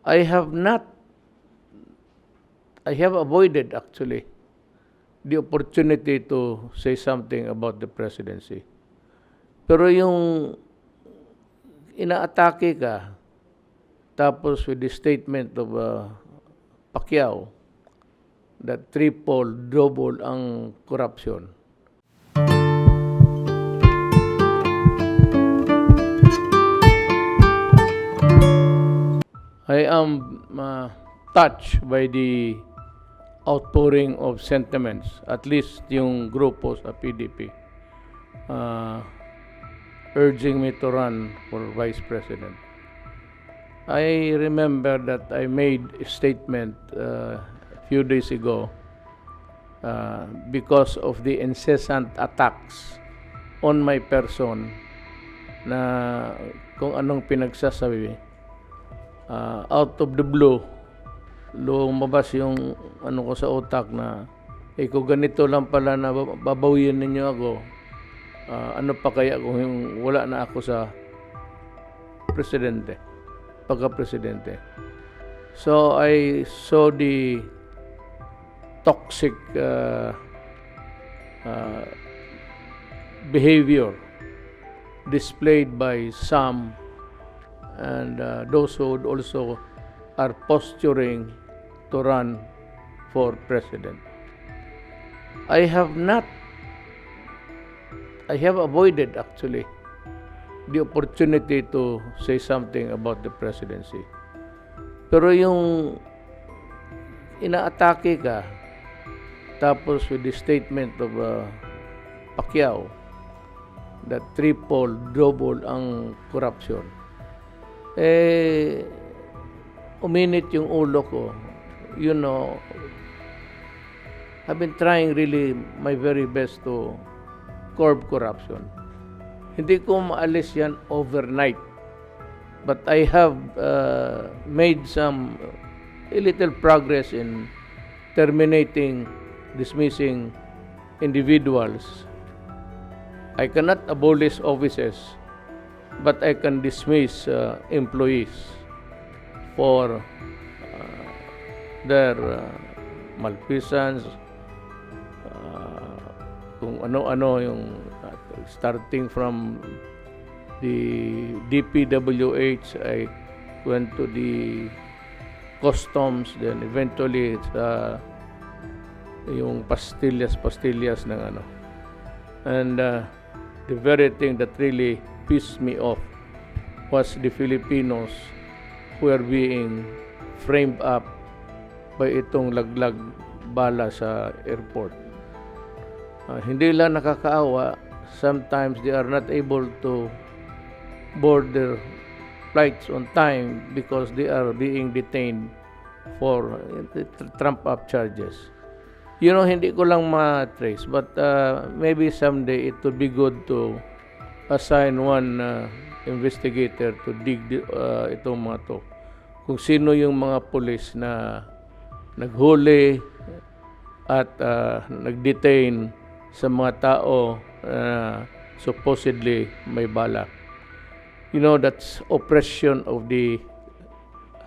I have not, I have avoided actually the opportunity to say something about the presidency. Pero yung inaatake ka, tapos with the statement of Pacquiao, that triple, double ang corruption. I am touched by the outpouring of sentiments, at least yung grupo sa PDP, urging me to run for Vice President. I remember that I made a statement a few days ago because of the incessant attacks on my person na kung anong pinagsasabi. Out of the blue, lumabas yung ano ko sa utak na kung ganito lang pala na babawiin ninyo ako, ano pa kaya kung yung wala na ako sa pagka-presidente. So I saw the toxic behavior displayed by some, and those who also are posturing to run for president. I have avoided actually the opportunity to say something about the presidency. Pero yung inaatake ka, tapos with the statement of Pacquiao, that triple, double ang corruption, uminit yung ulo ko. You know, I've been trying really my very best to curb corruption. Hindi ko maalis yan overnight. But I have made a little progress in terminating, dismissing individuals. I cannot abolish offices, but I can dismiss employees for their malfeasance, kung ano-ano yung starting from the DPWH, I went to the customs, then eventually yung pastillas ng ano. And the very thing that really pissed me off was the Filipinos who are being framed up by itong laglag bala sa airport. Hindi lang nakakaawa, sometimes they are not able to board their flights on time because they are being detained for trump-up charges. You know, hindi ko lang ma-trace, but maybe someday it would be good to assign one investigator to dig itong mga to. Kung sino yung mga pulis na naghuli at nag-detain sa mga tao supposedly may bala. You know, that's oppression of the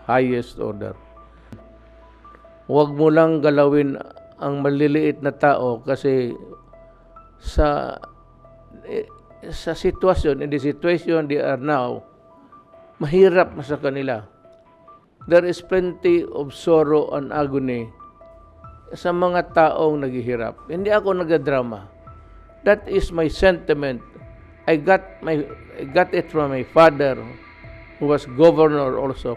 highest order. Huwag mo lang galawin ang maliliit na tao kasi sa sitwasyon, in the situation they are now, mahirap na sa kanila. There is plenty of sorrow and agony sa mga taong naghihirap. Hindi ako nagadrama. That is my sentiment. I got it from my father who was governor also.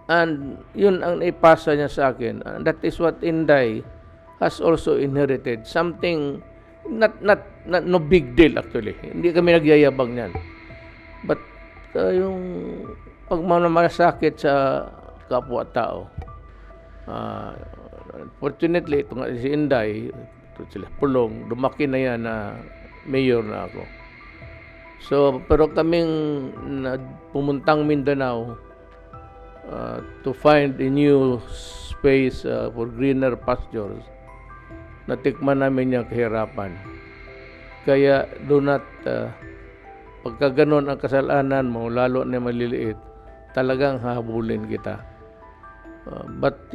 And yun ang ipasa niya sa akin. And that is what Inday has also inherited. Something no big deal actually. Hindi kami nagyayabang niyan. But yung pagmamalasakit sa kapwa-tao. Fortunately, ito nga si Inday, ito sila Pulong, lumaki na yan na mayor na ako. So, pero kaming pumuntang Mindanao to find a new space for greener pastures, natikman namin yung kahirapan. Kaya do not, pagka ganun ang kasalanan mo, lalo na maliliit, talagang hahabulin kita. But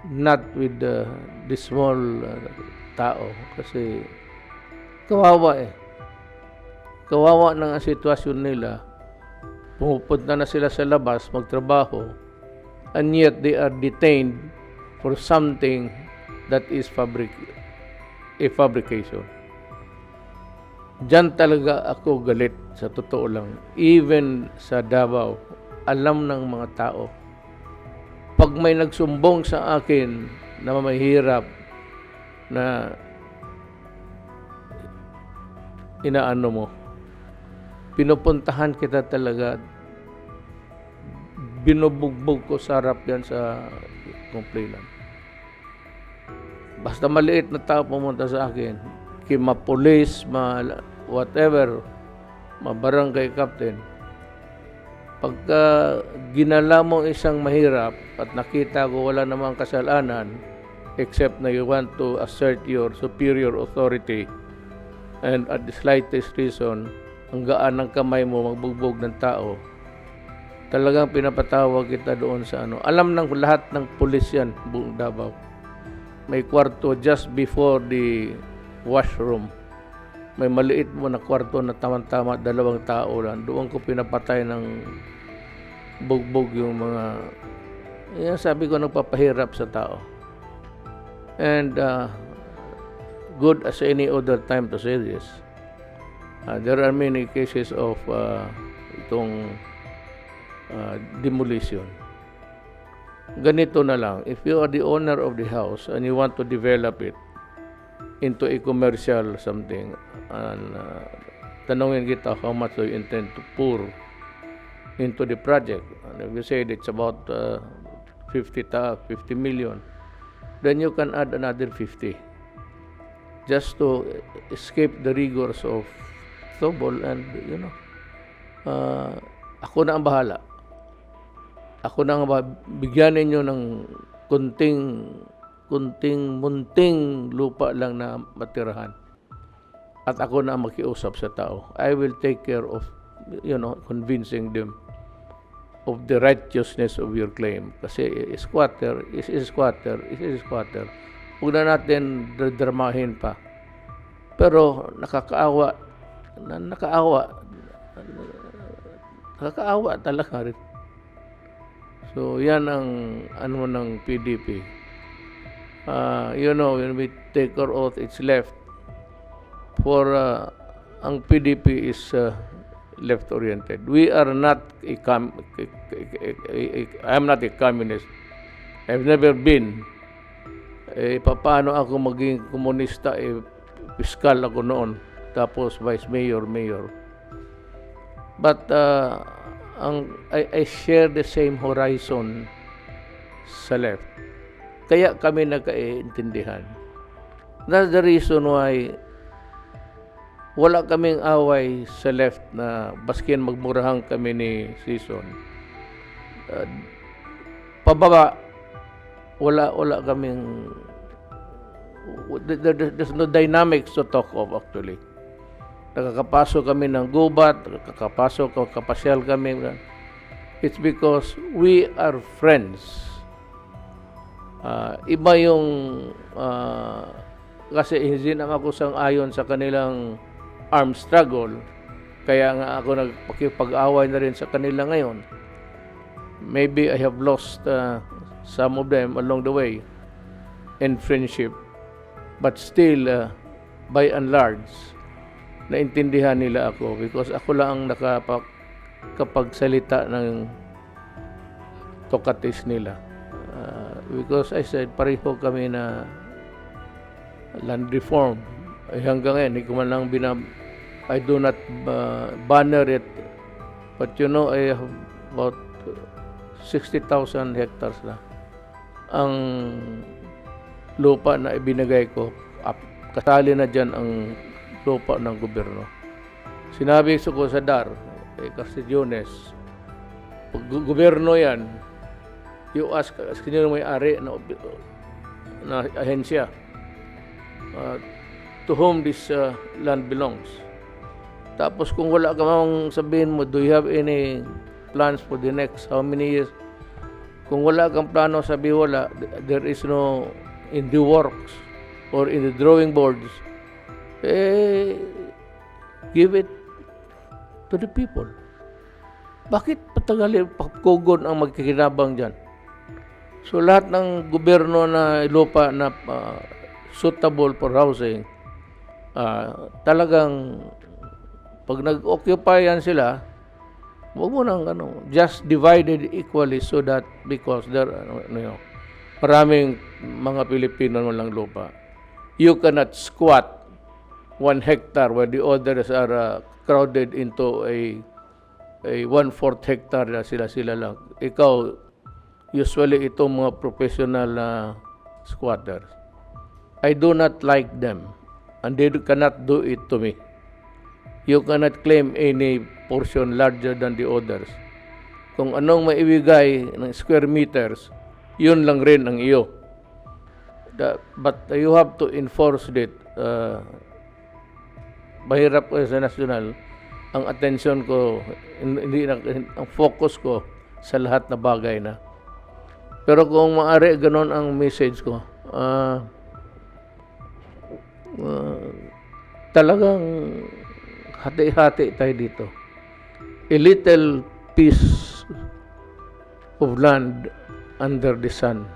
not with the small tao kasi kawawa eh. Kawawa na ang sitwasyon nila. Pumupunta na sila sa labas magtrabaho and yet they are detained for something that is fabrication. Diyan talaga ako galit sa totoo lang. Even sa Davao, alam ng mga tao. Pag may nagsumbong sa akin na mahirap na inaano mo, pinupuntahan kita talaga, binubugbog ko sa harap yan sa complainant. Basta maliit na tao pumunta sa akin, ma-police, whatever, ma-barangay captain, pagka ginala mo isang mahirap at nakita ko wala namang kasalanan except na you want to assert your superior authority and at the slightest reason, ang gaan ng kamay mo magbugbog ng tao, talagang pinapatawag kita doon sa ano. Alam ng lahat ng pulis yan, buong Davao. May kwarto just before the washroom. May maliit mo na kwarto na tama-tama 2 tao lang. Doon ko pinapatay ng bugbog yung mga, yan sabi ko, nagpapahirap sa tao. And good as any other time to say this, there are many cases of itong demolition. Ganito na lang, if you are the owner of the house and you want to develop it into a commercial something, and tanongin kita how much do you intend to pour into the project, and if you said it's about 50 million, then you can add another 50 just to escape the rigors of trouble. And ako na ang bahala. Ako na ang bigyan ninyo ng munting lupa lang na matirahan. At ako na ang makiusap sa tao. I will take care of, convincing them of the righteousness of your claim. Kasi squatter is squatter. Huwag na natin dramahin pa. Pero nakakaawa talaga rin. So, yan ang ng PDP. When we take our oath, it's left. For ang PDP is left-oriented. We are not I'm not a communist. I've never been. Paano ako maging komunista? Piskal ako noon. Tapos vice mayor. But I share the same horizon sa left. Kaya kami nagkaintindihan. That's the reason why wala kaming away sa left na baskin magmurahan kami ni Season. Pababa, wala kaming, there's no dynamics to talk of actually. Nakakapasok kami ng gubat, kapasyal kami. It's because we are friends. Iba yung, kasi hindi naman ako sang-ayon sa kanilang armed struggle, kaya nga ako nagpakipag-away na rin sa kanila ngayon. Maybe I have lost some of them along the way in friendship, but still, by and large, naintindihan nila ako because ako lang ang nakapagsalita ng tokatis nila. Because I said, pareho kami na land reform. Hanggang ngayon, hindi ko man lang I do not banner it. But I have about 60,000 hectares na ang lupa na ibinigay ko. Kasali na dyan ang lupa ng gobyerno. Sinabi ko sa DAR, Castigliones, pag gobyerno yan, you ask sino may-ari na ahensya, to whom this land belongs. Tapos kung wala ka mang sabihin mo, do you have any plans for the next how many years. Kung wala kang plano, sabi wala, there is no in the works or in the drawing boards, give it to the people. Bakit patagalin, kugon ang magkikinabang dyan? So lahat ng gobyerno na lupa na suitable for housing, talagang pag nag-occupy yan sila, huwag mo nang just divided equally so that because there maraming mga Pilipino walang lupa. You cannot squat 1 hectare where the others are crowded into a 1/4 hectare na sila lang. Ikaw, usually itong mga professional na squatters, I do not like them and they cannot do it to me. You cannot claim any portion larger than the others. Kung anong maibigay ng square meters, yun lang rin ang iyo. But you have to enforce it. Mahirap ko sa national. Ang attention ko, ang focus ko sa lahat na bagay na. Pero kung maaari, ganon ang message ko. Talagang hati-hati tayo dito. A little piece of land under the sun